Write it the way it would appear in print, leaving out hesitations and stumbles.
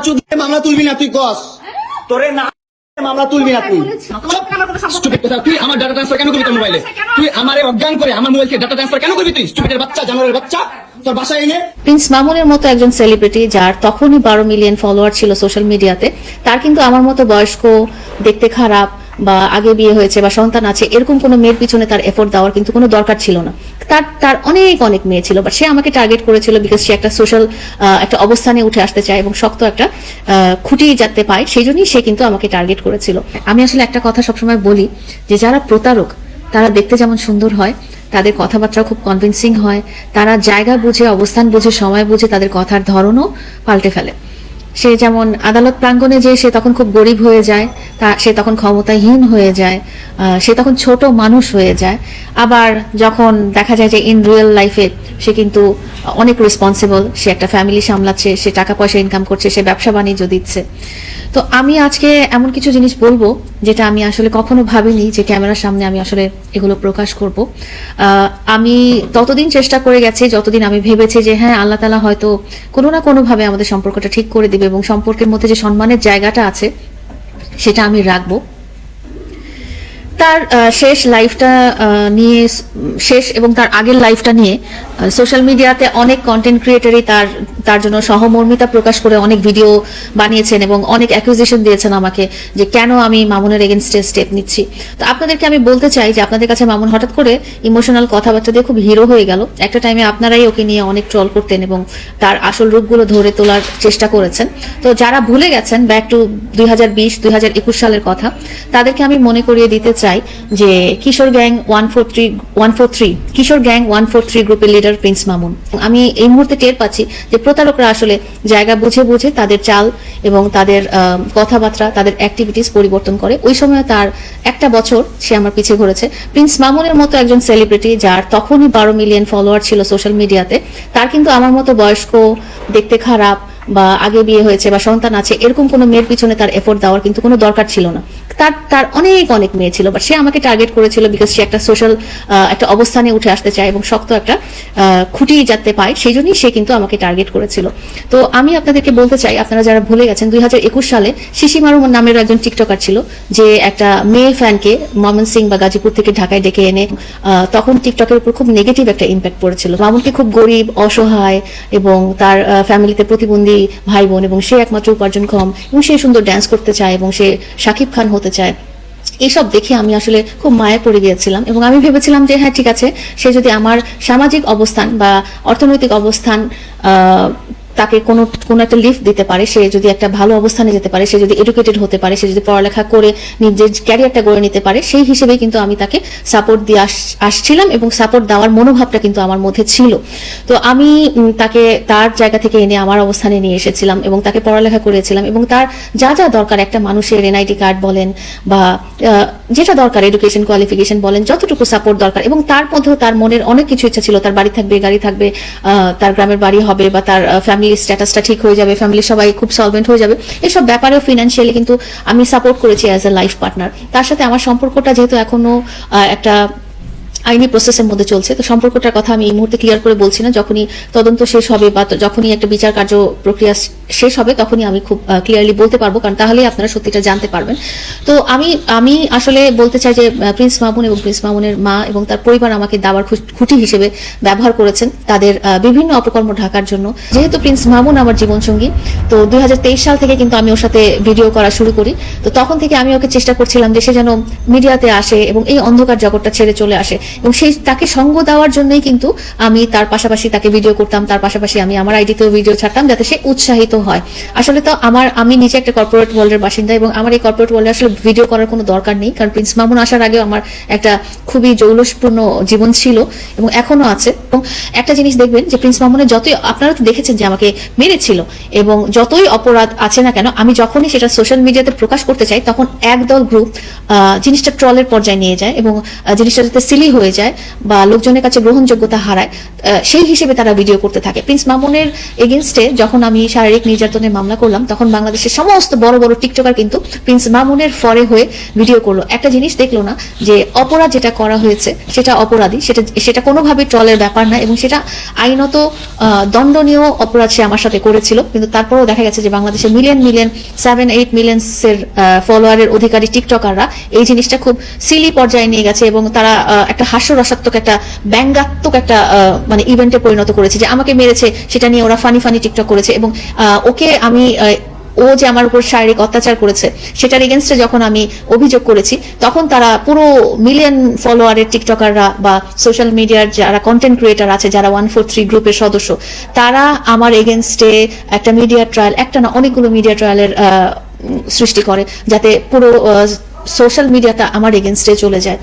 চুদলে মামলা তুলবি না তুই কস তোরে না মামলা তুলবি না তুই স্টুপিড কথা তুই আমার ডাটা ট্রান্সফার কেন করবি তোর মোবাইলে তুই আমারে অজ্ঞান করে আমার মোবাইল থেকে ডাটা ট্রান্সফার কেন করবি তুই স্টুপিডের বাচ্চা জানোয়ারের বাচ্চা তোর বাসায় এনে প্রিন্স মামুনের মতো একজন সেলিব্রিটি যার তখনই 12 মিলিয়ন ফলোয়ার ছিল সোশ্যাল মিডিয়াতে তার কিন্তু আমার মতো বয়স্ক দেখতে খারাপ বা আগে বিয়ে হয়েছে বা সন্তান আছে এরকম কোনো মেয়ের পিছনে তার এফোর্ট দেওয়ার কিন্তু কোনো দরকার ছিল না। তার অনেক মেয়ে ছিল, বাট সে আমাকে টার্গেট করেছিল বিকজ সে একটা সোশ্যাল একটা অবস্থানে উঠে আসতে চায় এবং শক্ত একটা খুঁটি যাতে পায়, সেই জন্যই সে কিন্তু আমাকে টার্গেট করেছিল। আমি আসলে একটা কথা সবসময় বলি যে যারা প্রতারক তারা দেখতে যেমন সুন্দর হয়, তাদের কথাবার্তা খুব কনভিন্সিং হয়, তারা জায়গা বুঝে, অবস্থান বুঝে, সময় বুঝে তাদের কথার ধরনও পাল্টে ফেলে। সে যেমন আদালত প্রাঙ্গণে যে সে তখন খুব গরিব হয়ে যায়, সে তখন ক্ষমতাহীন হয়ে যায়, সে তখন ছোট মানুষ হয়ে যায়। আবার যখন দেখা যায় যে ইন রিয়েল লাইফে সে কিন্তু অনেক রেসপন্সিবল, সে একটা ফ্যামিলি সামলাচ্ছে, সে টাকা পয়সা ইনকাম করছে, সে ব্যবসা বাণিজ্য দিচ্ছে। তো আমি আজকে এমন কিছু জিনিস বলবো যেটা আমি আসলে কখনো ভাবিনি যে ক্যামেরার সামনে আমি আসলে এগুলো প্রকাশ করব। আমি ততদিন চেষ্টা করে গেছি যতদিন আমি ভেবেছি যে হ্যাঁ আল্লাহ তাআলা হয়তো কোনো না কোনো ভাবে আমাদের সম্পর্কটা ঠিক করে দিবে এবং সম্পর্কের মধ্যে যে সম্মানের জায়গাটা আছে সেটা আমি রাখবো। তার শেষ লাইফটা নিয়ে, শেষ এবং তার আগের লাইফটা নিয়ে সোশ্যাল মিডিয়াতে অনেক কন্টেন্ট ক্রিয়েটরই তার জন্য সহমর্মিতা প্রকাশ করে অনেক ভিডিও বানিয়েছেন এবং অনেক অ্যাকুজিশন দিয়েছেন আমাকে যে কেন আমি মামুনের এগেইনস্টে স্টেপ নিচ্ছি। তো আপনাদেরকে আমি বলতে চাই যে আপনাদের কাছে মামুন হঠাৎ করে ইমোশনাল কথাবার্তা দিয়ে খুব হিরো হয়ে গেল। একটা টাইমে আপনারাই ওকে নিয়ে অনেক ট্রল করতেন এবং তার আসল রূপগুলো ধরে তোলার চেষ্টা করেছেন। তো যারা ভুলে গেছেন ব্যাক টু 2020-2021 সালের কথা, তাদেরকে আমি মনে করিয়ে দিতে চাই যে কিশোর গ্যাং 143 গ্রুপের লিডার প্রিন্স মামুন। আমি এই মুহূর্তে টের পাচ্ছি যে প্রতারকরা আসলে জায়গা বুঝে বুঝে তাদের চাল এবং তাদের কথাবার্তা, তাদের অ্যাক্টিভিটিস পরিবর্তন করে। ওই সময় তার একটা বছর সে আমার পিছে ঘুরেছে। প্রিন্স মামুনের মতো একজন সেলিব্রিটি যার তখনই 12 মিলিয়ন ফলোয়ার ছিল সোশ্যাল মিডিয়াতে, তার কিন্তু আমার মতো বয়স্ক, দেখতে খারাপ বা আগে বিয়ে হয়েছে বা সন্তান আছে এরকম কোনো মেয়ের পিছনে তার এফোর্ট দেওয়ার কিন্তু কোনো দরকার ছিল না। তার অনেক মেয়ে ছিল, বাট সে আমাকে টার্গেট করেছিল বিকজ সে একটা সোশ্যাল একটা অবস্থানে উঠে আসতে চায় এবং শক্ত একটা খুঁটি যাতে পায়, সেই জন্যই সে কিন্তু আমাকে টার্গেট করেছিল। তো আমি আপনাদেরকে বলতে চাই, আপনারা যারা ভুলে গেছেন 2021 সালে শিশি মারু নামের একজন টিকটকার ছিল যে একটা মেয়ে ফ্যানকে ময়মনসিংহ বা গাজীপুর থেকে ঢাকায় ডেকে এনে তখন টিকটকের উপর খুব নেগেটিভ একটা ইম্প্যাক্ট পড়েছিল। মামুনকে খুব গরিব, অসহায় এবং তার ফ্যামিলিতে প্রতিবন্ধী ভাই বোন এবং সে একমাত্র উপার্জনক্ষম এবং সে সুন্দর ড্যান্স করতে চায় এবং সে শাকিব খান হতে চায়। এইসব দেখে আমি আসলে খুব মায়া পড়ে গিয়েছিলাম এবং আমি ভেবেছিলাম যে হ্যাঁ ঠিক আছে, সে যদি আমার সামাজিক অবস্থান বা অর্থনৈতিক অবস্থান তাকে কোনো একটা লিফট দিতে পারে, সে যদি একটা ভালো অবস্থানে যেতে পারে, সে যদি এডুকেটেড হতে পারে, সে যদি পড়ালেখা করে নিজের ক্যারিয়ারটা গড়ে নিতে পারে, সেই হিসেবে কিন্তু আমি তাকে সাপোর্ট দিয়ে আসছিলাম এবং সাপোর্ট দেওয়ার মনোভাবটা কিন্তু আমার মধ্যে ছিল। তো আমি তাকে তার জায়গা থেকে এনে আমার অবস্থানে নিয়ে এসেছিলাম এবং তাকে পড়ালেখা করেছিলাম এবং তার যা দরকার একটা মানুষের এনআইডি কার্ড বলেন বা যেটা দরকার এডুকেশন কোয়ালিফিকেশন বলেন, যতটুকু সাপোর্ট দরকার, এবং তার মধ্যেও তার মনের অনেক কিছু ইচ্ছা ছিল। তার বাড়ি থাকবে, গাড়ি থাকবে, তার গ্রামের বাড়ি হবে বা তার ফ্যামিলি স্ট্যাটাসটা ঠিক হয়ে যাবে, ফ্যামিলির সবাই খুব সলভেন্ট হয়ে যাবে, এসব ব্যাপারেও ফিনান্সিয়ালি কিন্তু আমি সাপোর্ট করেছি অ্যাজ এ লাইফ পার্টনার। তার সাথে আমার সম্পর্কটা যেহেতু এখনো একটা আইনি প্রসেসের মধ্যে চলছে, তো সম্পর্কটার কথা আমি এই মুহূর্তে ক্লিয়ার করে বলছি না। যখনই তদন্ত শেষ হবে বা যখনই একটা বিচার কার্য প্রক্রিয়া শেষ হবে তখনই আমি খুব ক্লিয়ারলি বলতে পারবো, কারণ তাহলেই আপনারা সত্যিটা জানতে পারবেন। তো আমি আসলে বলতে চাই যে প্রিন্স মামুন এবং প্রিন্স মামুনের মা এবং তার পরিবার আমাকে দাবার খুঁটি হিসেবে ব্যবহার করেছেন তাদের বিভিন্ন অপকর্ম ঢাকার জন্য। যেহেতু প্রিন্স মামুন আমার জীবনসঙ্গী, তো 2023 সাল থেকে কিন্তু আমি ওর সাথে ভিডিও করা শুরু করি। তো তখন থেকে আমি ওকে চেষ্টা করছিলাম যে সে যেন মিডিয়াতে আসে এবং এই অন্ধকার জগৎটা ছেড়ে চলে আসে, এবং সেই তাকে সঙ্গ দেওয়ার জন্যই কিন্তু আমি তার পাশাপাশি তাকে ভিডিও করতাম, তার পাশাপাশি আমি আমার আইডিতেও ভিডিও ছাড়তাম যাতে সে উৎসাহিত হয়। আসলে তো আমি নিজে একটা কর্পোরেট ওয়ার্ল্ডের বাসিন্দা এবং আমার এই কর্পোরেট ওয়ার্ল্ডে আসলে ভিডিও করার কোনো দরকার নেই, কারণ প্রিন্স মামুন আসার আগেও আমার একটা খুবই জৌলসপূর্ণ জীবন ছিল এবং এখনো আছে। এবং একটা জিনিস দেখবেন যে প্রিন্স মামুনের যতই, আপনারা তো দেখেছেন যে আমাকে মেরেছিল, এবং যতই অপরাধ আছে না কেন আমি যখনই সেটা সোশ্যাল মিডিয়াতে প্রকাশ করতে চাই তখন একদল গ্রুপ জিনিসটা ট্রলের পর্যায়ে নিয়ে যায় এবং জিনিসটা যাতে সিলি হয়ে যায় বা লোকজনের কাছে গ্রহণযোগ্যতা হারায়, সেই হিসেবে তারা ভিডিও করতে থাকে। প্রিন্স মামুনের এগেইনস্টে যখন আমি শারীরিক নির্যাতনের মামলা করলাম তখন বাংলাদেশের সমস্ত বড় বড় টিকটকার কিন্তু প্রিন্স মামুনের ফরে হয়ে ভিডিও করলো। একটা জিনিস দেখলো না যে অপরাধ যেটা করা হয়েছে সেটা অপরাধী, সেটা কোনোভাবে ট্রলের ব্যাপার ব্যাপার না, এবং সেটা আইনত দণ্ডনীয় অপরাধ সে আমার সাথে করেছিল। কিন্তু তারপরেও দেখা গেছে যে বাংলাদেশে মিলিয়ন 7-8 মিলিয়ন্সের ফলোয়ারের অধিকারী টিকটকাররা এই জিনিসটা খুব সিলি পর্যায়ে নিয়ে গেছে, এবং তারা একটা হাস্যরসাত্মক, একটা ব্যঙ্গাত্মক একটা মানে ইভেন্টে পরিণত করেছে, যে আমাকে মেরেছে সেটা নিয়ে ওরা ফানি টিকটক করেছে। এবং ওকে আমি ও যে আমার উপর শারীরিক অত্যাচার করেছে সেটার এগেনস্টে যখন আমি অভিযোগ করেছি, তখন তারা পুরো মিলিয়ন ফলোয়ারের টিকটকাররা বা সোশ্যাল মিডিয়ার যারা কন্টেন্ট ক্রিয়েটার আছে, যারা 143 গ্রুপের সদস্য, তারা আমার এগেনস্টে একটা মিডিয়া ট্রায়াল, একটা না অনেকগুলো মিডিয়া ট্রায়ালের সৃষ্টি করে, যাতে পুরো সোশ্যাল মিডিয়াটা আমার এগেনস্টে চলে যায়।